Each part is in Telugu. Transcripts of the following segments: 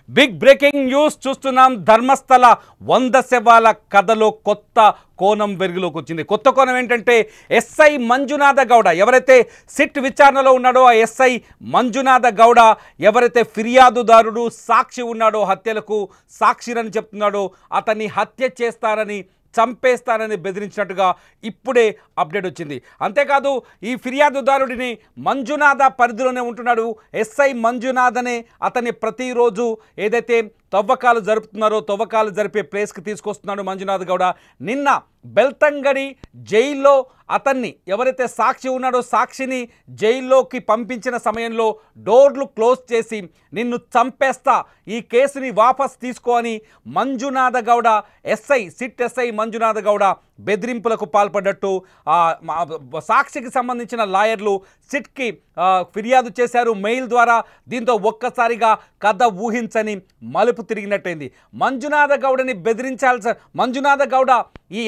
బిగ్ బ్రేకింగ్ న్యూస్ చూస్తున్నాం. ధర్మస్థల 100 శవాల కథలో కొత్త కోణం వెలుగులోకి వచ్చింది. కొత్త కోణం ఏంటంటే ఎస్ఐ మంజునాథ గౌడ ఎవరైతే సిట్ విచారణలో ఉన్నాడో ఆ ఎస్ఐ మంజునాథ గౌడ ఎవరైతే ఫిర్యాదుదారుడు సాక్షి ఉన్నాడో హత్యలకు సాక్షిరని చెప్తున్నాడో అతన్ని హత్య చేస్తారని చంపేస్తానని బెదిరించినట్టుగా ఇప్పుడే అప్డేట్ వచ్చింది. అంతేకాదు ఈ ఫిర్యాదుదారుడిని మంజునాథ పరిధిలోనే ఉంటున్నాడు. ఎస్ఐ మంజునాథనే అతన్ని ప్రతిరోజు ఏదైతే తవ్వకాలు జరుపుతున్నారో తవ్వకాలు జరిపే ప్లేస్కి తీసుకొస్తున్నాడు మంజునాథ్ గౌడ. నిన్న బెల్తంగడి జైల్లో అతన్ని ఎవరైతే సాక్షి ఉన్నాడో సాక్షిని జైల్లోకి పంపించిన సమయంలో డోర్లు క్లోజ్ చేసి నిన్ను చంపేస్తా, ఈ కేసుని వాపస్ తీసుకో అని మంజునాథ గౌడ సిట్ ఎస్ఐ మంజునాథ గౌడ బెదిరింపులకు పాల్పడ్డట్టు సాక్షికి సంబంధించిన లాయర్లు సిట్కి ఫిర్యాదు చేశారు మెయిల్ ద్వారా. దీంతో ఒక్కసారిగా కథ ఊహించని మలుపు తిరిగినట్టయింది. మంజునాథ గౌడని మంజునాథ గౌడ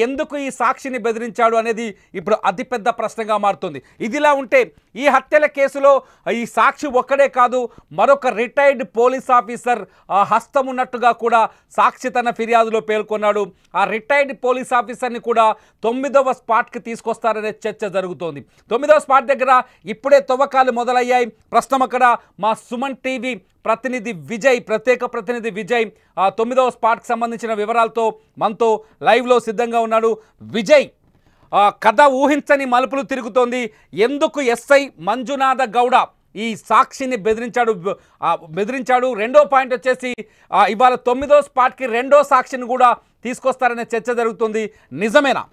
ఎందుకు ఈ సాక్షిని బెదిరించాడు అనేది ఇప్పుడు అతిపెద్ద ప్రశ్నగా మారుతుంది. ఇదిలా ఉంటే ఈ హత్యల కేసులో ఈ సాక్షి ఒక్కడే కాదు, మరొక రిటైర్డ్ పోలీస్ ఆఫీసర్ హస్తం ఉన్నట్టుగా కూడా సాక్షి తన ఫిర్యాదులో పేర్కొన్నాడు. ఆ రిటైర్డ్ పోలీస్ ఆఫీసర్ని కూడా 9వ స్పాట్కి తీసుకొస్తారనే చర్చ జరుగుతోంది. 9వ స్పాట్ దగ్గర ఇప్పుడే తవ్వకాలు మొదలయ్యాయి. ప్రస్తుతం అక్కడ మా సుమన్ టీవీ ప్రతినిధి విజయ్, ప్రత్యేక ప్రతినిధి విజయ్ 9వ స్పాట్కి సంబంధించిన వివరాలతో మనతో లైవ్లో సిద్ధంగా ఉన్నాడు. విజయ్, కథ ఊహించని మలుపులు తిరుగుతోంది. ఎందుకు ఎస్ఐ మంజునాథ గౌడ ఈ సాక్షిని బెదిరించాడు? రెండో పాయింట్ వచ్చేసి ఇవాళ 9వ స్పాట్కి రెండో సాక్షిని కూడా తీసుకొస్తారనే చర్చ జరుగుతుంది. నిజమేనా?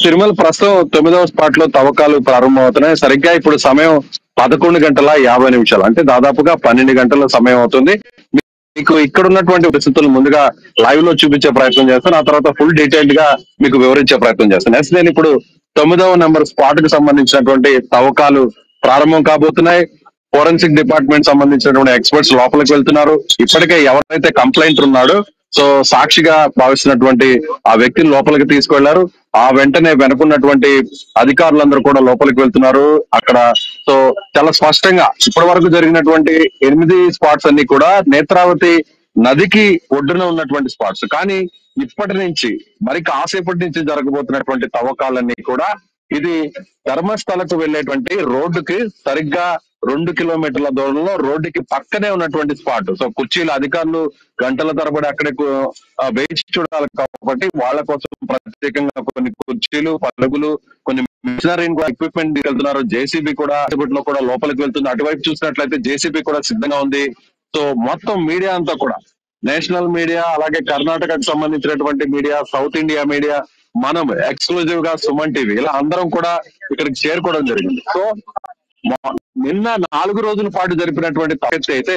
తిరుమల ప్రస్తుతం 9వ స్పాట్ లో తవ్వకాలు ప్రారంభమవుతున్నాయి. సరిగ్గా ఇప్పుడు సమయం 11:50 అంటే దాదాపుగా 12 గంటల సమయం అవుతుంది. మీకు ఇక్కడ ఉన్నటువంటి పరిస్థితులు ముందుగా లైవ్ లో చూపించే ప్రయత్నం చేస్తాను. ఆ తర్వాత ఫుల్ డీటెయిల్డ్ గా మీకు వివరించే ప్రయత్నం చేస్తాను. నేను ఇప్పుడు 9వ నెంబర్ స్పాట్ కు సంబంధించినటువంటి తవ్వకాలు ప్రారంభం కాబోతున్నాయి. ఫోరెన్సిక్ డిపార్ట్మెంట్ సంబంధించినటువంటి ఎక్స్పర్ట్స్ లోపలికి వెళ్తున్నారు. ఇప్పటికే ఎవరైతే కంప్లైంట్ ఉన్నాడో సాక్షిగా భావిస్తున్నటువంటి ఆ వ్యక్తిని లోపలికి తీసుకువెళ్లారు. ఆ వెంటనే వెనుకున్నటువంటి అధికారులందరూ కూడా లోపలికి వెళ్తున్నారు. అక్కడ చాలా స్పష్టంగా ఇప్పటి వరకు జరిగినటువంటి 8 స్పాట్స్ అన్ని కూడా నేత్రావతి నదికి ఒడ్డున ఉన్నటువంటి స్పాట్స్. కానీ ఇప్పటి నుంచి మరి కాసేపటి నుంచి జరగబోతున్నటువంటి తవ్వకాలన్నీ కూడా ఇది ధర్మస్థలకు వెళ్లేటువంటి రోడ్డుకి సరిగ్గా 2 కిలోమీటర్ల దూరంలో రోడ్డుకి పక్కనే ఉన్నటువంటి స్పాట్. కుర్చీల అధికారులు గంటల తరబడి అక్కడే వేచి చూడాలి కాబట్టి వాళ్ళ కోసం ప్రత్యేకంగా కొన్ని కుర్చీలు, పలుగులు, కొన్ని మిషనరీ ఎక్విప్మెంట్ తీసుకెళ్తున్నారు. జేసీబీ కూడా లోపలికి వెళ్తుంది. అటువైపు చూసినట్లయితే జేసీబీ కూడా సిద్ధంగా ఉంది. మొత్తం మీడియా అంతా కూడా నేషనల్ మీడియా, అలాగే కర్ణాటకకు సంబంధించినటువంటి మీడియా, సౌత్ ఇండియా మీడియా, మనం ఎక్స్క్లూజివ్ గా సుమన్ టీవీ ఇలా అందరం కూడా ఇక్కడికి చేరుకోవడం జరిగింది. నిన్న 4 రోజుల పాటు జరిపినటువంటి తవ్వకాలు అయితే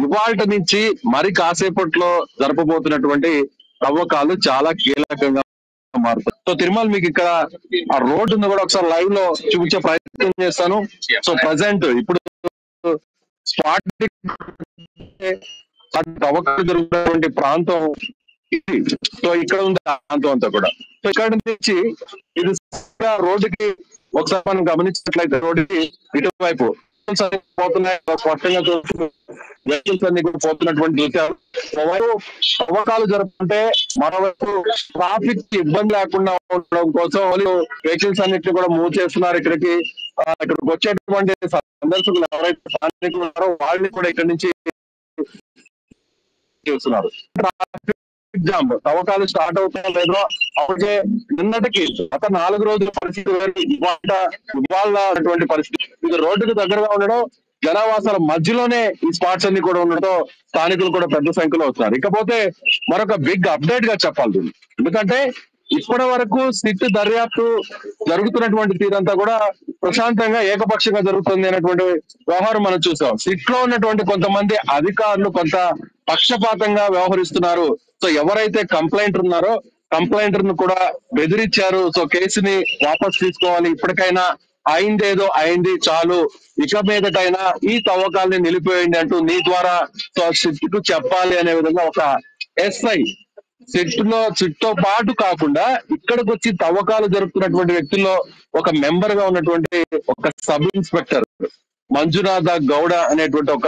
ఇవాళ నుంచి మరి కాసేపట్లో జరపబోతున్నటువంటి తవ్వకాలు చాలా కీలకంగా మారుతాయి. తిరుమల మీకు ఇక్కడ ఆ రోడ్డు కూడా ఒకసారి లైవ్ లో చూపించే ప్రయత్నం చేస్తాను. ప్రజెంట్ ఇప్పుడు స్పాట్ తవ్వకాలు జరుగుతున్నటువంటి ప్రాంతం ఇక్కడ ఉంది. ప్రాంతం అంతా కూడా ఇక్కడ నుంచి ఇది రోడ్డుకి ఒకసారి మనం గమనించినట్లయితే రోడ్డుకి ఇటువైపు పోతున్నాయి. స్పష్టంగా వెహికల్స్ అన్ని కూడా పోతున్నటువంటి దృశ్యాలు. తవ్వకాలు జరుపుకుంటే మరోవైపు ట్రాఫిక్ కి ఇబ్బంది లేకుండా ఉండడం కోసం వెహికల్స్ అన్నిటిని కూడా మూవ్ చేస్తున్నారు. ఇక్కడికి వచ్చేటువంటి సందర్శకులు ఎవరైతే స్థానికులు ఉన్నారో వాళ్ళని కూడా ఇక్కడ నుంచి చేస్తున్నారు. ట్రాఫిక్ జామ్ తవ్వకాలు స్టార్ట్ అవుతాయో లేదో అప్పటికే నిన్నటికి గత 4 రోజుల పరిస్థితి ఇవాళ పరిస్థితి. ఇది రోడ్డుకు దగ్గరగా ఉండడం, జనావాసాల మధ్యలోనే ఈ స్పాట్స్ అన్ని కూడా ఉండడంతో స్థానికులు కూడా పెద్ద సంఖ్యలో వస్తున్నారు. ఇకపోతే మరొక బిగ్ అప్డేట్ గా చెప్పాలి. ఎందుకంటే ఇప్పటి వరకు సిట్ దర్యాప్తు జరుగుతున్నటువంటి తీరంతా కూడా ప్రశాంతంగా ఏకపక్షంగా జరుగుతుంది అనేటువంటి వ్యవహారం మనం చూసాం. సిట్ లో ఉన్నటువంటి కొంతమంది అధికారులు కొంత పక్షపాతంగా వ్యవహరిస్తున్నారు. ఎవరైతే కంప్లైంట్ ఉన్నారో కంప్లైంటర్ ను కూడా బెదిరించారు. కేసుని వాపస్ తీసుకోవాలి, ఇప్పటికైనా అయిందేదో అయింది చాలు, ఇక మీదటైనా ఈ తవ్వకాలని నిలిపేయండి అంటూ నీ ద్వారా సిట్ చెప్పాలి అనే విధంగా ఒక ఎస్ఐ సిట్ తో పాటు కాకుండా ఇక్కడికి వచ్చి తవ్వకాలు జరుపుతున్నటువంటి వ్యక్తుల్లో ఒక మెంబర్ గా ఉన్నటువంటి ఒక సబ్ ఇన్స్పెక్టర్ మంజునాథ గౌడ అనేటువంటి ఒక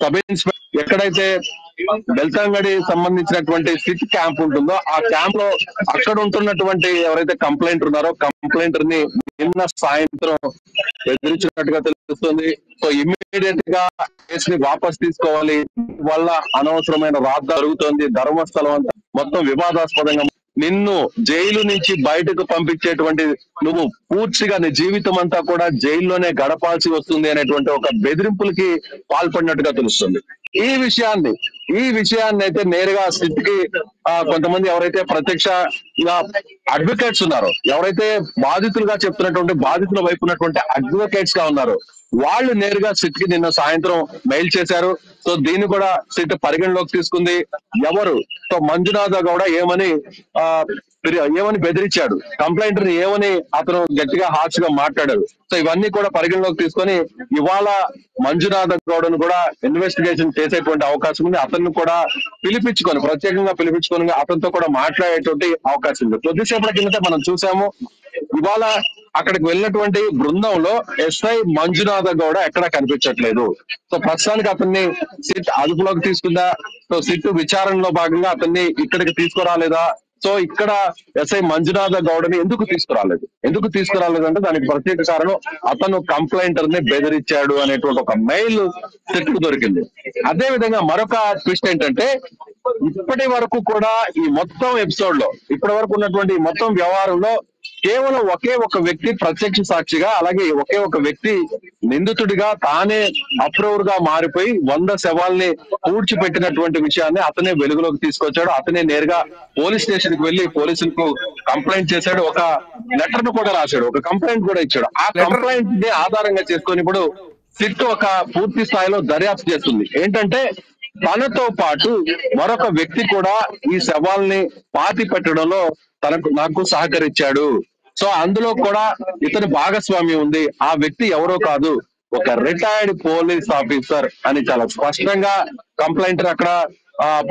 సబ్ ఇన్స్పెక్టర్ ఎక్కడైతే బెల్తంగడి సంబంధించినటువంటి సిట్ క్యాంప్ ఉంటుందో ఆ క్యాంప్ లో అక్కడ ఉంటున్నటువంటి ఎవరైతే కంప్లైంట్ ఉన్నారో కంప్లైంటర్ ని నిన్న సాయంత్రం బెదిరించినట్టుగా తెలుస్తుంది. సో ఇమ్మీడియట్ గా కేసు ని వాపస్ తీసుకోవాలి, వల్ల అనవసరమైన రాద్ద జరుగుతోంది, ధర్మస్థలం అంతా మొత్తం వివాదాస్పదంగా, నిన్ను జైలు నుంచి బయటకు పంపించేటువంటి నువ్వు పూర్తిగా నీ జీవితం అంతా కూడా జైల్లోనే గడపాల్సి వస్తుంది అనేటువంటి ఒక బెదిరింపులకి పాల్పడినట్టుగా తెలుస్తుంది. ఈ విషయాన్ని అయితే నేరుగా సిట్కి కొంతమంది ఎవరైతే ప్రత్యక్ష అడ్వకేట్స్ ఉన్నారో, ఎవరైతే బాధితులుగా చెప్తున్నటువంటి బాధితుల వైపు ఉన్నటువంటి అడ్వకేట్స్ గా ఉన్నారో వాళ్ళు నేరుగా సిట్ కి నిన్న సాయంత్రం మెయిల్ చేశారు. సో దీన్ని కూడా సిట్ పరిగణలోకి తీసుకుంది. ఎవరు సో మంజునాథ గౌడ ఏమని బెదిరించాడు, కంప్లైంటర్ ని ఏమని అతను గట్టిగా హార్ష్ గా మాట్లాడారు. సో ఇవన్నీ కూడా పరిగణలోకి తీసుకొని ఇవాళ మంజునాథ గౌడను కూడా ఇన్వెస్టిగేషన్ చేసేటువంటి అవకాశం ఉంది. అతన్ని కూడా ప్రత్యేకంగా పిలిపించుకొని అతనితో కూడా మాట్లాడేటువంటి అవకాశం ఉంది. కొద్దిసేపటి కిందట మనం చూసాము, ఇవాళ అక్కడికి వెళ్ళినటువంటి బృందంలో ఎస్ఐ మంజునాథ గౌడ ఎక్కడా కనిపించట్లేదు. సో ప్రస్తుతానికి అతన్ని సిట్ అదుపులోకి తీసుకుందా, సో సిట్ విచారణలో భాగంగా అతన్ని ఇక్కడికి తీసుకురాలేదా, సో ఇక్కడ ఎస్ఐ మంజునాథ గౌడని ఎందుకు తీసుకురాలేదు అంటే దానికి ప్రత్యేక కారణం అతను కంప్లైంటర్ ని బెదిరించాడు అనేటువంటి ఒక మెయిల్ సిట్ కు దొరికింది. అదే విధంగా మరొక ట్విస్ట్ ఏంటంటే ఇప్పటి వరకు కూడా ఈ మొత్తం ఎపిసోడ్ లో ఇప్పటి వరకు ఉన్నటువంటి మొత్తం వ్యవహారంలో కేవలం ఒకే ఒక వ్యక్తి ప్రత్యక్ష సాక్షిగా, అలాగే ఒకే ఒక వ్యక్తి నిందితుడిగా తానే అప్రూవర్ గా మారిపోయి 100 శవాల్ని పూడ్చిపెట్టినటువంటి విషయాన్ని అతనే వెలుగులోకి తీసుకొచ్చాడు. అతనే నేరుగా పోలీస్ స్టేషన్ కి వెళ్లి పోలీసులకు కంప్లైంట్ చేశాడు. ఒక లెటర్ ను కూడా రాశాడు, ఒక కంప్లైంట్ కూడా ఇచ్చాడు. ఆ కంప్లైంట్ ని ఆధారంగా చేసుకొని ఇప్పుడు సిట్ ఒక పూర్తి స్థాయిలో దర్యాప్తు చేస్తుంది. ఏంటంటే తనతో పాటు మరొక వ్యక్తి కూడా ఈ శవాల్ని పాతి పెట్టడంలో నాకు సహకరించాడు. సో అందులో కూడా ఇతని భాగస్వామ్యం ఉంది. ఆ వ్యక్తి ఎవరో కాదు, ఒక రిటైర్డ్ పోలీస్ ఆఫీసర్ అని చాలా స్పష్టంగా కంప్లైంటర్ అక్కడ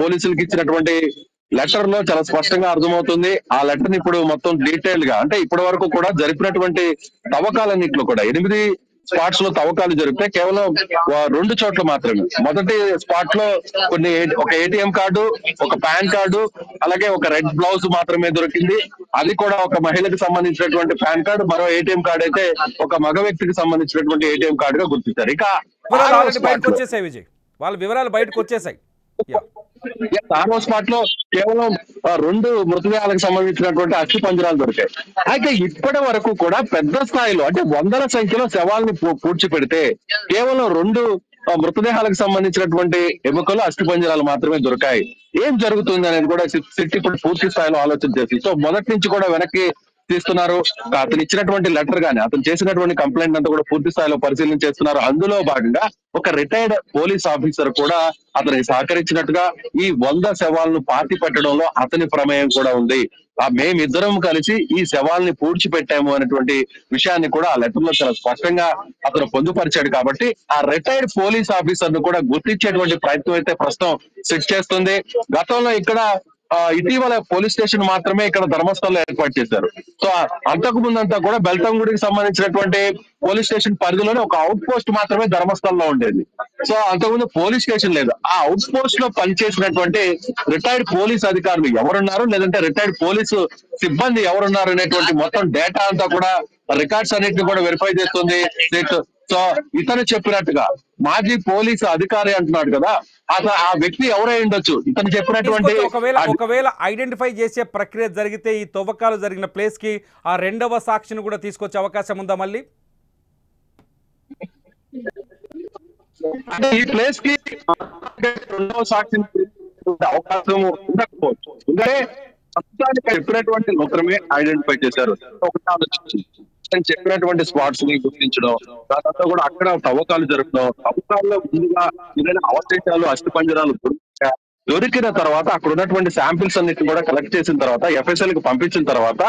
పోలీసులకు ఇచ్చినటువంటి లెటర్ లో చాలా స్పష్టంగా అర్థమవుతుంది. ఆ లెటర్ ని ఇప్పుడు మొత్తం డీటెయిల్ గా, అంటే ఇప్పటి వరకు కూడా జరిపినటువంటి తవ్వకాలన్నింటిలో కూడా 8 స్పాట్స్ లో తవ్వకాలు జరిపితే కేవలం 2 చోట్ల మాత్రమే. మొదటి స్పాట్ లో ఒక ఏటీఎం కార్డు, ఒక పాన్ కార్డు, అలాగే ఒక రెడ్ బ్లౌజ్ మాత్రమే దొరికింది. అది కూడా ఒక మహిళకు సంబంధించినటువంటి పాన్ కార్డు, మరో ఏటీఎం కార్డు అయితే ఒక మగ వ్యక్తికి సంబంధించినటువంటి ఏటీఎం కార్డు గా గుర్తించారు. ఇక వాళ్ళ వివరాలు బయటకు వచ్చేసాయి. ఆరో స్పాట్ లో కేవలం 2 మృతదేహాలకు సంబంధించినటువంటి అస్థి పంజరాలు దొరికాయి. అయితే ఇప్పటి వరకు కూడా పెద్ద స్థాయిలో అంటే 100ల సంఖ్యలో శవాల్ని పూడ్చిపెడితే కేవలం 2 మృతదేహాలకు సంబంధించినటువంటి ఎముకలు అస్థి పంజరాలు మాత్రమే దొరికాయి. ఏం జరుగుతుంది అనేది కూడా సిట్ ఇప్పుడు పూర్తి స్థాయిలో ఆలోచన చేసింది. సో మొదటి నుంచి కూడా వెనక్కి తీస్తున్నారు. అతను ఇచ్చినటువంటి లెటర్ గాని, అతను చేసినటువంటి కంప్లైంట్ అంతా కూడా పూర్తి స్థాయిలో పరిశీలన చేస్తున్నారు. అందులో భాగంగా ఒక రిటైర్డ్ పోలీస్ ఆఫీసర్ కూడా అతనికి సహకరించినట్టుగా ఈ 100 శవాలను పాతి పెట్టడంలో అతని ప్రమేయం కూడా ఉంది. మేమిద్దరం కలిసి ఈ శవాల్ని పూడ్చిపెట్టాము అనేటువంటి విషయాన్ని కూడా ఆ లెటర్ లో చాలా స్పష్టంగా అతను పొందుపరిచాడు. కాబట్టి ఆ రిటైర్డ్ పోలీస్ ఆఫీసర్ ను కూడా గుర్తించేటువంటి ప్రయత్నం అయితే ప్రస్తుతం సిట్ చేస్తుంది. గతంలో ఇక్కడ ఇటీవల పోలీస్ స్టేషన్ మాత్రమే ఇక్కడ ధర్మస్థలంలో ఏర్పాటు చేశారు. సో అంతకు ముందంతా కూడా బెల్తంగుడికి సంబంధించినటువంటి పోలీస్ స్టేషన్ పరిధిలోనే ఒక అవుట్ పోస్ట్ మాత్రమే ధర్మస్థలంలో ఉండేది. సో అంతకుముందు పోలీస్ స్టేషన్ లేదు. ఆ అవుట్ పోస్ట్ లో పనిచేసినటువంటి రిటైర్డ్ పోలీస్ అధికారులు ఎవరున్నారు, లేదంటే రిటైర్డ్ పోలీసు సిబ్బంది ఎవరున్నారు అనేటువంటి మొత్తం డేటా అంతా కూడా రికార్డ్స్ అన్నింటినీ కూడా వెరిఫై చేస్తుంది. సో ఇతను చెప్పినట్టుగా మాజీ పోలీసు అధికారి అంటున్నాడు కదా, ఆ వ్యక్తి ఎవరై ఉండొచ్చు. ఇతను చెప్పినటువంటి ఒకవేళ ఐడెంటిఫై చేసే ప్రక్రియ జరిగితే ఈ తవ్వకాలు జరిగిన ప్లేస్ కి ఆ 2వ సాక్షిని కూడా తీసుకొచ్చే అవకాశం ఉందా మళ్ళీ? ఈ ప్లేస్ కి 2వ సాక్షిని అవకాశం ఉండకపోవచ్చు. ఎందుకంటే చెప్పినటువంటి మాత్రమే ఐడెంటిఫై చేశారు. ఒకటి ఆలోచించింది చెప్పినటువంటి స్పాట్స్ ని గుర్తించడం, దాంతో కూడా అక్కడ తవ్వకాలు జరపడం, తవ్వకాల్లో ముందుగా ఏదైనా అవశేషాలు అస్థి పంజరాలు దొరికిన తర్వాత అక్కడ ఉన్నటువంటి శాంపిల్స్ అన్నిటిని కూడా కలెక్ట్ చేసిన తర్వాత ఎఫ్ఎస్ఎల్ కి పంపించిన తర్వాత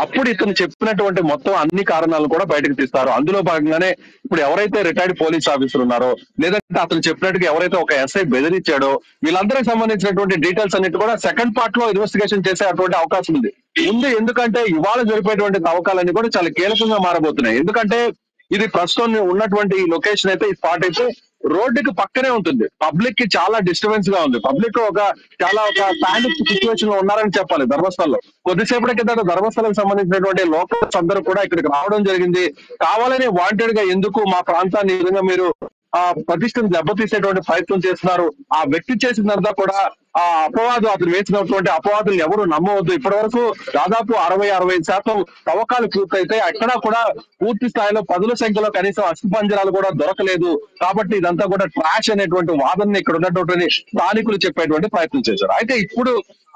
అప్పుడు ఇతను చెప్పినటువంటి మొత్తం అన్ని కారణాలను కూడా బయటకు తీస్తారు. అందులో భాగంగానే ఇప్పుడు ఎవరైతే రిటైర్డ్ పోలీస్ ఆఫీసర్ ఉన్నారో, లేదంటే అతను చెప్పినట్టుగా ఎవరైతే ఒక ఎస్ఐ బెదిరించాడో, వీళ్ళందరికి సంబంధించినటువంటి డీటెయిల్స్ అన్నిటి కూడా సెకండ్ పార్ట్ లో ఇన్వెస్టిగేషన్ చేసే అటువంటి అవకాశం ఉంది. ఎందుకంటే ఇవాళ జరిపేటువంటి తవ్వకాలన్నీ కూడా చాలా కీలకంగా మారబోతున్నాయి. ఎందుకంటే ఇది ప్రస్తుతం ఉన్నటువంటి లొకేషన్ అయితే, ఈ స్పాట్ అయితే రోడ్డుకి పక్కనే ఉంటుంది. పబ్లిక్ కి చాలా డిస్టర్బెన్స్ గా ఉంది. పబ్లిక్ చాలా పానిక్ సిచ్యువేషన్ లో ఉన్నారని చెప్పాలి ధర్మస్థలంలో. కొద్దిసేపటి కిందట ధర్మస్థలకు సంబంధించినటువంటి లోకల్స్ అందరూ కూడా ఇక్కడికి రావడం జరిగింది. కావాలని వాంటెడ్ గా ఎందుకు మా ప్రాంతాన్ని ఈ విధంగా మీరు ప్రతిష్టను దెబ్బతీసేటువంటి ప్రయత్నం చేస్తున్నారు. ఆ వ్యక్తి చేసిందంతా కూడా ఆ అపవాదు, అతను వేసినటువంటి అపవాదులు ఎవరు నమ్మవద్దు. ఇప్పటి వరకు దాదాపు 60-65% తవ్వకాలు పూర్తయితే ఎక్కడా కూడా పూర్తి స్థాయిలో పదుల సంఖ్యలో కనీసం అస్థిపంజరాలు కూడా దొరకలేదు. కాబట్టి ఇదంతా కూడా ట్రాష్ అనేటువంటి వాదనని ఇక్కడ ఉన్నటువంటి స్థానికులు చెప్పేటువంటి ప్రయత్నం చేశారు. అయితే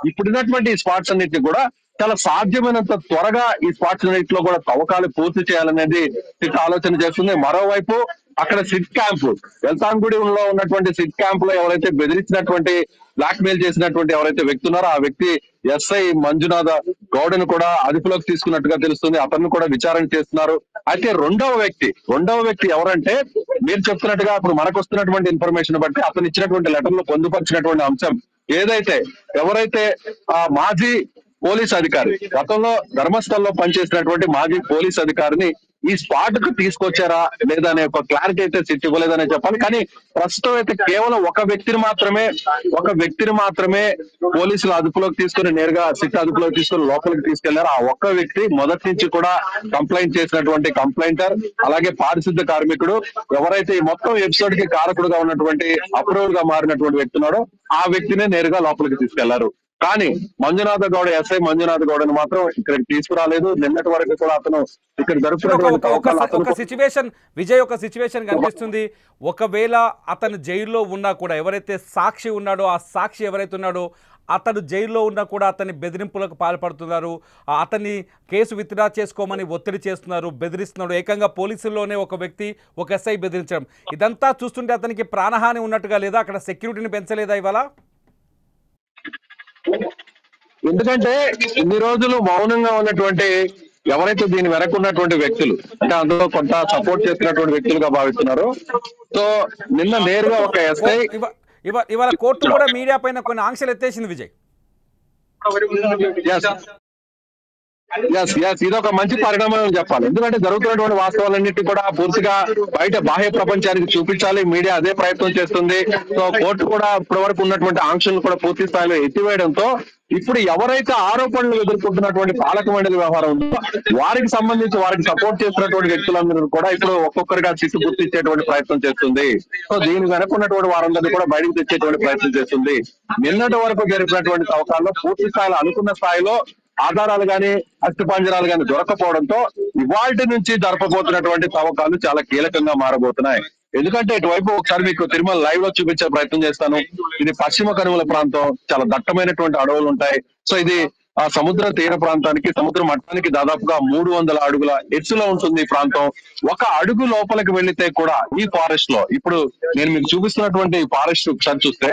ఇప్పుడున్నటువంటి ఈ స్పాట్స్ అన్నిటిని కూడా చాలా సాధ్యమైనంత త్వరగా ఈ స్పాట్స్ అన్నింటిలో కూడా తవ్వకాలు పూర్తి చేయాలనేది ఆలోచన చేస్తుంది. మరోవైపు అక్కడ సిట్ క్యాంప్, వెల్తాంగుడిలో ఉన్నటువంటి సిట్ క్యాంప్ లో ఎవరైతే బెదిరించినటువంటి బ్లాక్ మెయిల్ చేసినటువంటి ఎవరైతే వ్యక్తి ఉన్నారో ఆ వ్యక్తి ఎస్ఐ మంజునాథ గౌడను కూడా అదుపులోకి తీసుకున్నట్టుగా తెలుస్తుంది. అతన్ని కూడా విచారణ చేస్తున్నారు. అయితే రెండవ వ్యక్తి ఎవరంటే మీరు చెప్తున్నట్టుగా ఇప్పుడు మనకు వస్తున్నటువంటి ఇన్ఫర్మేషన్ బట్టి అతను ఇచ్చినటువంటి లెటర్ లో పొందుపరిచినటువంటి అంశం ఎవరైతే మాజీ పోలీస్ అధికారి, గతంలో ధర్మస్థలంలో పనిచేసినటువంటి మాజీ పోలీస్ అధికారిని ఈ స్పాట్ కు తీసుకొచ్చారా లేదా అనే ఒక క్లారిటీ అయితే సిట్ ఇవ్వలేదనే చెప్పాలి. కానీ ప్రస్తుతం అయితే కేవలం ఒక వ్యక్తిని మాత్రమే పోలీసులు అదుపులోకి తీసుకుని నేరుగా సిట్ అదుపులోకి తీసుకుని లోపలికి తీసుకెళ్లారు. ఆ ఒక్క వ్యక్తి మొదటి నుంచి కూడా కంప్లైంట్ చేసినటువంటి కంప్లైంటర్, అలాగే పారిశుద్ధ కార్మికుడు, ఎవరైతే ఈ మొత్తం ఎపిసోడ్ కి కారకుడుగా ఉన్నటువంటి అప్రూవల్ గా మారినటువంటి వ్యక్తి ఉన్నాడో ఆ వ్యక్తినే నేరుగా లోపలికి తీసుకెళ్లారు. కానీ ఎస్ఐ మంజునాథ గౌడని మాత్రం ఇక్కడికి తీసుకురాలేదు. నిన్నటి వరకు కూడా అతను ఇక్కడ ఒక సిచ్యువేషన్ కనిపిస్తుంది. ఒకవేళ అతను జైల్లో ఉన్నా కూడా ఎవరైతే సాక్షి ఉన్నాడో ఆ సాక్షి ఎవరైతే ఉన్నాడో అతను జైల్లో ఉన్నా కూడా అతన్ని బెదిరింపులకు పాల్పడుతున్నారు. అతన్ని కేసు విత్డ్రా చేసుకోమని ఒత్తిడి చేస్తున్నారు, బెదిరిస్తున్నాడు. ఏకంగా పోలీసుల్లోనే ఒక వ్యక్తి ఒక ఎస్ఐ బెదిరించడం, ఇదంతా చూస్తుంటే అతనికి ప్రాణహాని ఉన్నట్టుగా లేదా? అక్కడ సెక్యూరిటీని పెంచలేదా ఇవాళ? ఎందుకంటే ఇన్ని రోజులు మౌనంగా ఉన్నటువంటి ఎవరైతే దీని వెనక ఉన్నటువంటి వ్యక్తులు, అంటే అందులో కొంత సపోర్ట్ చేస్తున్నటువంటి వ్యక్తులుగా భావిస్తున్నారు. సో నిన్న నేరుగా ఒక ఎస్ఐ ఇవాళ కోర్టు కూడా మీడియా పైన కొన్ని ఆంక్షలు ఎత్తేసింది విజయ్. ఇది ఒక మంచి పరిణామం చెప్పాలి. ఎందుకంటే జరుగుతున్నటువంటి వాస్తవాలన్నింటినీ కూడా పూర్తిగా బయట బాహ్య ప్రపంచానికి చూపించాలి. మీడియా అదే ప్రయత్నం చేస్తుంది. సో కోర్టు కూడా ఇప్పటి వరకు ఉన్నటువంటి ఆంక్షలను కూడా పూర్తి స్థాయిలో ఎత్తివేయడంతో ఇప్పుడు ఎవరైతే ఆరోపణలు ఎదుర్కొంటున్నటువంటి పాలక మండలి వ్యవహారం ఉందో వారికి సంబంధించి వారికి సపోర్ట్ చేస్తున్నటువంటి వ్యక్తులందరూ కూడా ఇప్పుడు ఒక్కొక్కరిగా చిక్కు గుర్తించేటువంటి ప్రయత్నం చేస్తుంది. సో దీని వెనక ఉన్నటువంటి వారందరినీ కూడా బయటకు తెచ్చేటువంటి ప్రయత్నం చేస్తుంది. నిన్నటి వరకు జరిపినటువంటి తవ్వకాల్లో పూర్తి స్థాయిలో అనుకున్న స్థాయిలో ఆధారాలు గాని అస్థిపంజరాలు గాని దొరకపోవడంతో ఇవాల్టి నుంచి జరపబోతున్నటువంటి తవ్వకాలు చాలా కీలకంగా మారబోతున్నాయి. ఎందుకంటే ఇటువైపు ఒకసారి మీకు తిరుమల లైవ్ లో చూపించే ప్రయత్నం చేస్తాను. ఇది పశ్చిమ కనుమల ప్రాంతం, చాలా దట్టమైనటువంటి అడవులు ఉంటాయి. సో ఇది ఆ సముద్ర తీర ప్రాంతానికి, సముద్ర మట్టానికి దాదాపుగా 300 అడుగుల ఎత్తులో ఉంటుంది ఈ ప్రాంతం. ఒక అడుగు లోపలికి వెళ్లితే కూడా ఈ ఫారెస్ట్ లో, ఇప్పుడు నేను మీకు చూపిస్తున్నటువంటి ఫారెస్ట్ ఒకసారి చూస్తే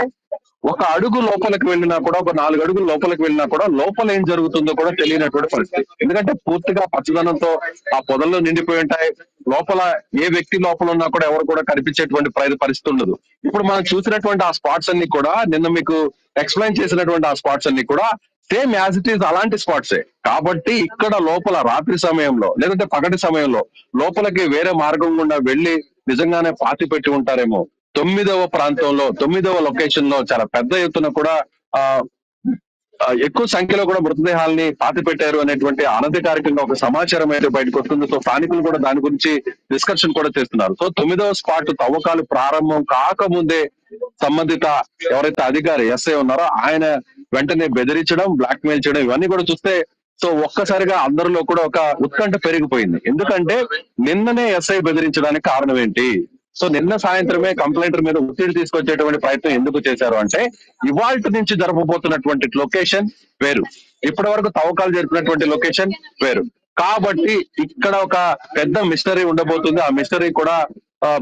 ఒక అడుగు లోపలికి వెళ్ళినా కూడా, ఒక 4 అడుగులు లోపలికి వెళ్ళినా కూడా లోపల ఏం జరుగుతుందో కూడా తెలియనటువంటి పరిస్థితి. ఎందుకంటే పూర్తిగా పచ్చదనంతో ఆ పొదల్లో నిండిపోయి ఉంటాయి. లోపల ఏ వ్యక్తి లోపల ఉన్నా కూడా ఎవరు కూడా కనిపించేటువంటి పరిస్థితి ఉండదు. ఇప్పుడు మనం చూసినటువంటి ఆ స్పాట్స్ అన్ని కూడా, నిన్న మీకు ఎక్స్ప్లెయిన్ చేసినటువంటి ఆ స్పాట్స్ అన్ని కూడా సేమ్ యాజ్ ఇట్ ఈస్ అలాంటి స్పాట్సే. కాబట్టి ఇక్కడ లోపల రాత్రి సమయంలో లేదంటే పగటి సమయంలో లోపలికి వేరే మార్గం గుండా వెళ్లి నిజంగానే పాతి పెట్టి ఉంటారేమో. 9వ ప్రాంతంలో 9వ లొకేషన్ లో చాలా పెద్ద ఎత్తున కూడా ఎక్కువ సంఖ్యలో కూడా మృతదేహాలని పాతి పెట్టారు అనేటువంటి అనధికారికంగా ఒక సమాచారం అయితే బయటకు వస్తుంది. సో స్థానికులు కూడా దాని గురించి డిస్కషన్ కూడా చేస్తున్నారు. సో 9వ స్పాట్ తవ్వకాలు ప్రారంభం కాకముందే సంబంధిత ఎవరైతే అధికారి ఎస్ఐ ఉన్నారో ఆయన వెంటనే బెదిరించడం, బ్లాక్ మెయిల్ చేయడం, ఇవన్నీ కూడా చూస్తే సో ఒక్కసారిగా అందరిలో కూడా ఒక ఉత్కంఠ పెరిగిపోయింది. ఎందుకంటే నిన్ననే ఎస్ఐ బెదిరించడానికి కారణం ఏంటి? సో నిన్న సాయంత్రమే కంప్లైంటర్ మీద ఒత్తిడి తీసుకొచ్చేటువంటి ప్రయత్నం ఎందుకు చేశారు అంటే, ఇవాల్టి నుంచి జరపబోతున్నటువంటి లొకేషన్ వేరు, ఇప్పటి వరకు తవ్వకాలు జరిపినటువంటి లొకేషన్ వేరు. కాబట్టి ఇక్కడ ఒక పెద్ద మిస్టరీ ఉండబోతుంది. ఆ మిస్టరీ కూడా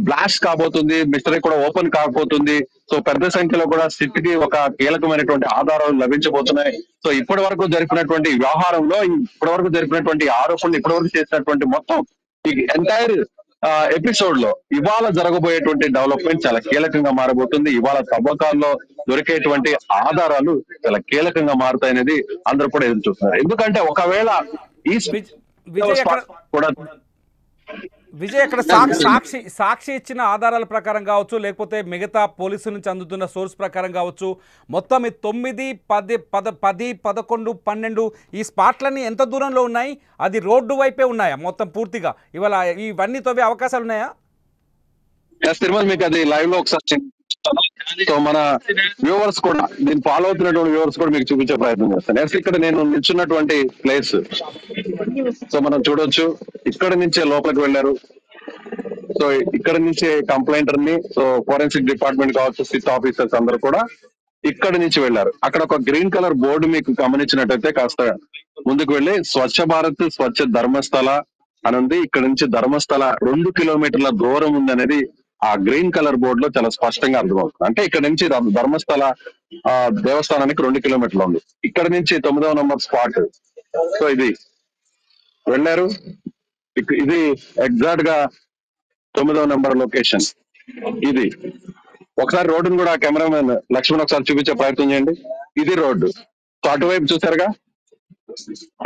బ్లాస్ట్ కాబోతుంది, మిస్టరీ కూడా ఓపెన్ కాకపోతుంది. సో పెద్ద సంఖ్యలో కూడా సిట్ కి ఒక కీలకమైనటువంటి ఆధారాలు లభించబోతున్నాయి. సో ఇప్పటి వరకు జరిపినటువంటి వ్యవహారంలో, ఇప్పటి వరకు జరిపినటువంటి ఆరోపణలు, ఇప్పటి వరకు చేసినటువంటి మొత్తం ఈ ఎంటైర్ ఎపిసోడ్ లో ఇవాళ జరగబోయేటువంటి డెవలప్మెంట్ చాలా కీలకంగా మారబోతుంది. ఇవాళ తవ్వకాల్లో దొరికేటువంటి ఆధారాలు చాలా కీలకంగా మారుతాయనేది అందరూ కూడా ఎదురు చూస్తున్నారు. ఎందుకంటే ఒకవేళ ఈ కూడా విజయ్ అక్కడ సాక్షి ఇచ్చిన ఆధారాల ప్రకారం కావచ్చు, లేకపోతే మిగతా పోలీసుల నుంచి అందుతున్న సోర్స్ ప్రకారం కావచ్చు, మొత్తం ఈ 9, 10, 10, 11, 12 ఈ స్పాట్లన్నీ ఎంత దూరంలో ఉన్నాయి? అది రోడ్డు వైపే ఉన్నాయా మొత్తం పూర్తిగా? ఇవాళ ఇవన్నీ తవ్వే అవకాశాలు ఉన్నాయా? తిరుమల మీకు అది లైవ్ లో ఒకసారి సో మన వ్యూవర్స్ కూడా దీన్ని ఫాలో అవుతున్నటువంటి వ్యూవర్స్ కూడా మీకు చూపించే ప్రయత్నం చేస్తాను. ఇక్కడ నేను నిల్చున్నటువంటి ప్లేస్ సో మనం చూడొచ్చు, ఇక్కడ నుంచే లోపలికి వెళ్ళారు. సో ఇక్కడ నుంచే కంప్లైంటర్ ని, సో ఫోరెన్సిక్ డిపార్ట్మెంట్ కావచ్చు, సిట్ ఆఫీసర్స్ అందరూ కూడా ఇక్కడ నుంచి వెళ్ళారు. అక్కడ ఒక గ్రీన్ కలర్ బోర్డు మీకు గమనించినట్టయితే కాస్త ముందుకు వెళ్ళి స్వచ్ఛ భారత్ స్వచ్ఛ ధర్మస్థల అని ఉంది. ఇక్కడ నుంచి ధర్మస్థల 2 కిలోమీటర్ల దూరం ఉంది అనేది ఆ గ్రీన్ కలర్ బోర్డు లో చాలా స్పష్టంగా అర్థమవుతుంది. అంటే ఇక్కడ నుంచి ధర్మస్థల దేవస్థానానికి 2 కిలోమీటర్లు ఉంది. ఇక్కడ నుంచి 9వ నంబర్ స్పాట్. సో ఇది వెళ్ళారు, ఇది ఎగ్జాక్ట్ గా 9వ నంబర్ లొకేషన్. ఇది ఒకసారి రోడ్డును కూడా కెమెరామెన్ లక్ష్మణ్ ఒకసారి చూపించే ప్రయత్నం చేయండి. ఇది రోడ్డు. సో అటువైపు చూసారుగా,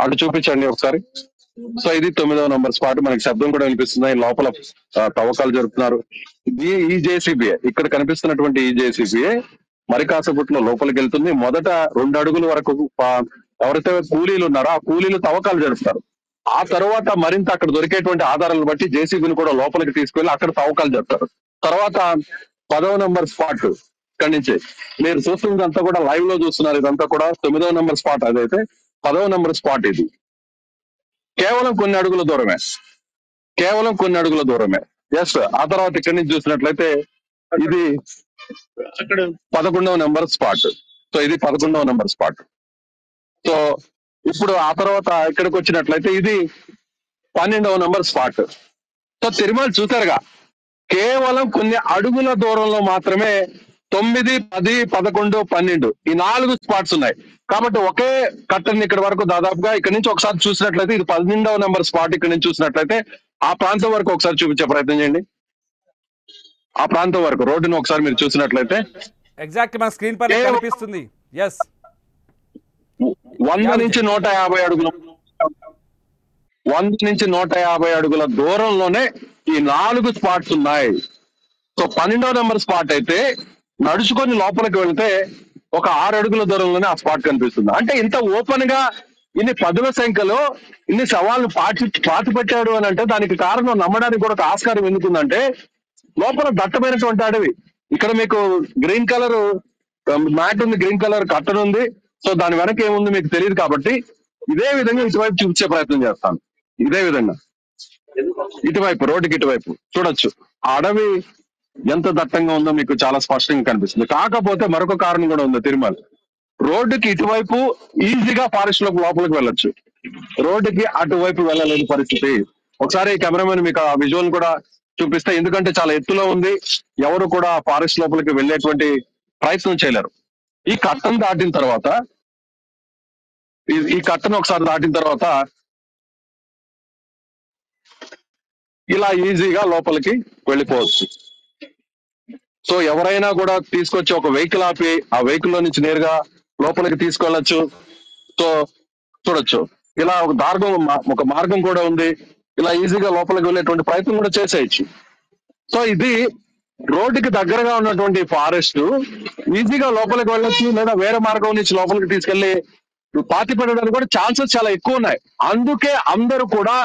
అటు చూపించండి ఒకసారి. సో ఇది 9వ నంబర్ స్పాట్. మనకి శబ్దం కూడా వినిపిస్తున్నాయి, లోపల తవ్వకాలు జరుపుతున్నారు. ఈ జేసీబీఏ ఇక్కడ కనిపిస్తున్నటువంటి ఈ జేసీబీఏ మరి కాసేపట్లో లోపలికి వెళ్తుంది. మొదట 2 అడుగుల వరకు ఎవరైతే కూలీలు ఉన్నారో ఆ కూలీలు తవ్వకాలు జరుపుతారు. ఆ తర్వాత మరింత అక్కడ దొరికేటువంటి ఆధారాలను బట్టి జేసీబీని కూడా లోపలికి తీసుకెళ్లి అక్కడ తవ్వకాలు జరుపుతారు. తర్వాత 10వ నంబర్ స్పాట్ ఇక్కడి నుంచి మీరు చూస్తున్నదంతా కూడా లైవ్ లో చూస్తున్నారు. ఇదంతా కూడా 9వ నంబర్ స్పాట్. అదైతే 10వ నంబర్ స్పాట్. ఇది కేవలం కొన్ని అడుగుల దూరమే, కేవలం కొన్ని అడుగుల దూరమే. ఎస్. ఆ తర్వాత ఇక్కడి నుంచి చూసినట్లయితే ఇది 11వ నెంబర్ స్పాట్. సో ఇది 11వ నెంబర్ స్పాట్. సో ఇప్పుడు ఆ తర్వాత ఇక్కడికి వచ్చినట్లయితే ఇది 12వ నెంబర్ స్పాట్. సో తిరుమల చూసారుగా, కేవలం కొన్ని అడుగుల దూరంలో మాత్రమే 9, 10, 11, 12 ఈ 4 స్పాట్స్ ఉన్నాయి. కాబట్టి ఒకే కట్టని ఇక్కడ వరకు దాదాపుగా ఇక్కడ నుంచి ఒకసారి చూసినట్లయితే ఇది 12వ నెంబర్ స్పాట్. ఇక్కడ నుంచి చూసినట్లయితే ఆ ప్రాంతం వరకు ఒకసారి చూపించే ప్రయత్నం చేయండి. ఆ ప్రాంతం వరకు రోడ్డును ఒకసారి మీరు చూసినట్లయితే ఎగ్జాక్ట్ మన స్క్రీన్ పైన కనిపిస్తుంది. yes 100 నుంచి 150 అడుగులు, 100 నుంచి 150 అడుగుల దూరంలోనే ఈ 4 స్పాట్స్ ఉన్నాయి. సో 12వ నెంబర్ స్పాట్ అయితే నడుచుకొని లోపలికి వెళ్తే ఒక 6 అడుగుల దూరంలోనే ఆ స్పాట్ కనిపిస్తుంది. అంటే ఇంత ఓపెన్ గా ఇన్ని 10ల సంఖ్యలో ఇన్ని సవాళ్ళు పాతి పెట్టాడు అని అంటే దానికి కారణం నమ్మడానికి కూడా ఒక ఆస్కారం ఎందుకుందంటే లోపల దట్టమైనటువంటి అడవి. ఇక్కడ మీకు గ్రీన్ కలర్ మ్యాట్ ఉంది, గ్రీన్ కలర్ కట్టన్ ఉంది. సో దాని వెనక ఏముంది మీకు తెలియదు. కాబట్టి ఇదే విధంగా ఇటువైపు చూపించే ప్రయత్నం చేస్తాను. ఇదే విధంగా ఇటువైపు రోడ్డుకి ఇటువైపు చూడొచ్చు ఆ అడవి ఎంత దట్టంగా ఉందో మీకు చాలా స్పష్టంగా కనిపిస్తుంది. కాకపోతే మరొక కారణం కూడా ఉంది. తిరుమల రోడ్డుకి ఇటువైపు ఈజీగా ఫారెస్ట్ లోపలికి వెళ్ళొచ్చు, రోడ్డుకి అటువైపు వెళ్ళలేని పరిస్థితి. ఒకసారి కెమెరామెన్ మీకు ఆ విజువల్ కూడా చూపిస్తే, ఎందుకంటే చాలా ఎత్తులో ఉంది, ఎవరు కూడా ఫారెస్ట్ లోపలికి వెళ్ళేటువంటి ప్రయత్నం చేయలేరు. ఈ కట్టను దాటిన తర్వాత ఈ కట్టను ఒకసారి దాటిన తర్వాత ఇలా ఈజీగా లోపలికి వెళ్ళిపోవచ్చు. సో ఎవరైనా కూడా తీసుకొచ్చి ఒక వెహికల్ ఆపి ఆ వెహికల్ లో నుంచి నేరుగా లోపలికి తీసుకెళ్లొచ్చు. సో చూడొచ్చు ఇలా ఒక మార్గం కూడా ఉంది. ఇలా ఈజీగా లోపలికి వెళ్ళేటువంటి ప్రయత్నం కూడా చేసేయచ్చు. సో ఇది రోడ్డుకి దగ్గరగా ఉన్నటువంటి ఫారెస్ట్ ఈజీగా లోపలికి వెళ్ళొచ్చు, లేదా వేరే మార్గం నుంచి లోపలికి తీసుకెళ్లి పాతి పెట్టడానికి కూడా ఛాన్సెస్ చాలా ఎక్కువ ఉన్నాయి. అందుకే అందరూ కూడా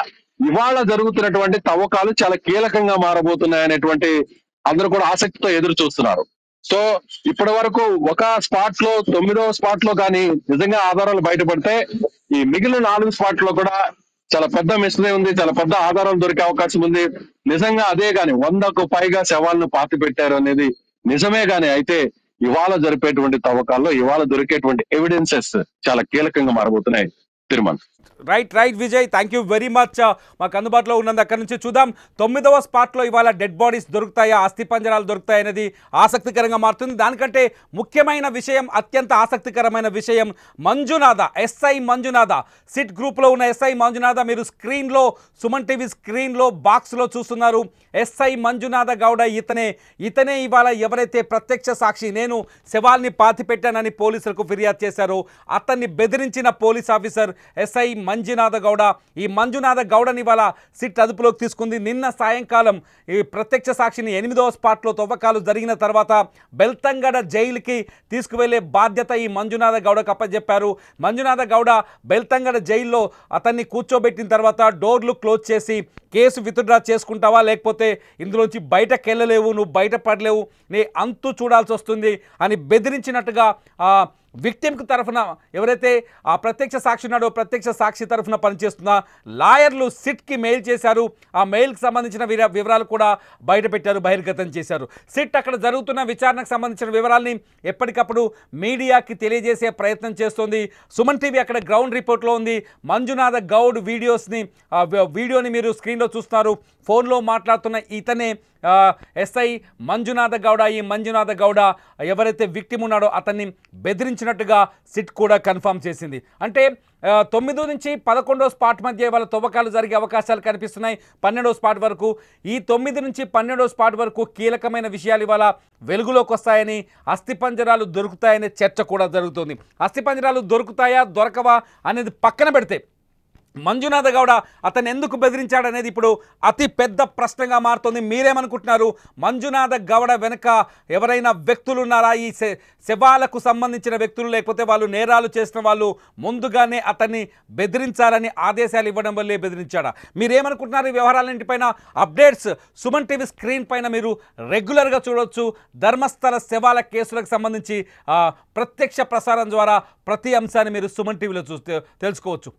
ఇవాళ జరుగుతున్నటువంటి తవ్వకాలు చాలా కీలకంగా మారబోతున్నాయి అనేటువంటి అందరూ కూడా ఆసక్తితో ఎదురు చూస్తున్నారు. సో ఇప్పటి వరకు ఒక స్పాట్ లో 9వ స్పాట్ లో కానీ నిజంగా ఆధారాలు బయటపడితే ఈ మిగిలిన 4 స్పాట్ లో కూడా చాలా పెద్ద మిస్టరీ ఉంది, చాలా పెద్ద ఆధారాలు దొరికే అవకాశం ఉంది. నిజంగా అదే గాని 100కు పైగా శవాలను పాతి పెట్టారు అనేది నిజమే గాని అయితే ఇవాళ జరిపేటువంటి తవ్వకాల్లో ఇవాళ దొరికేటువంటి ఎవిడెన్సెస్ చాలా కీలకంగా మారబోతున్నాయి. Tirumala right Vijay, thank you very much. మాకు అందుబాటులో ఉన్నది అక్కడి నుంచి చూద్దాం. 9వ స్పాట్లో ఇవాళ డెడ్ బాడీస్ దొరుకుతాయా, అస్థి పంజరాలు దొరుకుతాయి అనేది ఆసక్తికరంగా మారుతుంది. దానికంటే ముఖ్యమైన విషయం, అత్యంత ఆసక్తికరమైన విషయం, మంజునాథ, ఎస్ఐ మంజునాథ, సిట్ గ్రూప్లో ఉన్న ఎస్ఐ మంజునాథ మీరు స్క్రీన్లో, సుమన్ టీవీ స్క్రీన్లో బాక్స్లో చూస్తున్నారు. ఎస్ఐ మంజునాథ గౌడ ఇతనే ఇవాళ ఎవరైతే ప్రత్యక్ష సాక్షి, నేను శవాల్ని పాతి పెట్టానని పోలీసులకు ఫిర్యాదు చేశారో అతన్ని బెదిరించిన police officer SI Manjunatha Gowda. ఈ మంజునాథ గౌడని ఇవాళ సిట్ అదుపులోకి తీసుకుంది. నిన్న సాయంకాలం ఈ ప్రత్యక్ష సాక్షిని 8వ స్పాట్లో తవ్వకాలు జరిగిన తర్వాత బెల్తంగడ జైలుకి తీసుకువెళ్లే బాధ్యత ఈ మంజునాథ గౌడకు అప్పచెప్పారు. మంజునాథ గౌడ బెల్తంగడ జైల్లో అతన్ని కూర్చోబెట్టిన తర్వాత డోర్లు క్లోజ్ చేసి కేసు విత్డ్రా చేసుకుంటావా, లేకపోతే ఇందులోంచి బయటకు వెళ్ళలేవు, నువ్వు బయటపడలేవు, నీ అంతు చూడాల్సి వస్తుంది అని బెదిరించినట్టుగా విక్టిమ్కి తరఫున ఎవరైతే ఆ ప్రత్యక్ష సాక్షి ఉన్నాడో ప్రత్యక్ష సాక్షి తరఫున పనిచేస్తున్న లాయర్లు సిట్కి మెయిల్ చేశారు. ఆ మెయిల్కి సంబంధించిన వివరాలు కూడా బయటపెట్టారు, బహిర్గతం చేశారు. సిట్ అక్కడ జరుగుతున్న విచారణకు సంబంధించిన వివరాల్ని ఎప్పటికప్పుడు మీడియాకి తెలియజేసే ప్రయత్నం చేస్తోంది. సుమన్ టీవీ అక్కడ గ్రౌండ్ రిపోర్ట్లో ఉంది. మంజునాథ గౌడ్ వీడియోని మీరు స్క్రీన్లో చూస్తున్నారు. ఫోన్లో మాట్లాడుతున్న ఇతనే ఎస్ఐ మంజునాథ గౌడ. ఈ మంజునాథ గౌడ ఎవరైతే విక్టిమ్ ఉన్నాడో అతన్ని బెదిరించినట్టుగా సిట్ కూడా కన్ఫర్మ్ చేసింది. అంటే 9 నుంచి 11వ స్పాట్ మధ్య వాళ్ళ తవ్వకాలు జరిగే అవకాశాలు కనిపిస్తున్నాయి. 12వ స్పాట్ వరకు, ఈ 9 నుంచి 12వ స్పాట్ వరకు కీలకమైన విషయాలు ఇవాళ వెలుగులోకి వస్తాయని, అస్థిపంజరాలు దొరుకుతాయనే చర్చ కూడా జరుగుతుంది. అస్థిపంజరాలు దొరుకుతాయా దొరకవా అనేది పక్కన పెడితే మంజునాథ గౌడ అతను ఎందుకు బెదిరించాడనేది ఇప్పుడు అతి పెద్ద ప్రశ్నగా మారుతుంది. మీరేమనుకుంటున్నారు? మంజునాథ గౌడ వెనుక ఎవరైనా వ్యక్తులు ఉన్నారా? ఈ శవాలకు సంబంధించిన వ్యక్తులు, లేకపోతే వాళ్ళు నేరాలు చేసిన వాళ్ళు ముందుగానే అతన్ని బెదిరించాలని ఆదేశాలు ఇవ్వడం వల్లే బెదిరించాడా? మీరేమనుకుంటున్నారు? ఈ వ్యవహారాలన్నింటిపైన అప్డేట్స్ సుమన్ టీవీ స్క్రీన్ పైన మీరు రెగ్యులర్గా చూడవచ్చు. ధర్మస్థల శవాల కేసులకు సంబంధించి ప్రత్యక్ష ప్రసారం ద్వారా ప్రతి అంశాన్ని మీరు సుమన్ టీవీలో తెలుసుకోవచ్చు.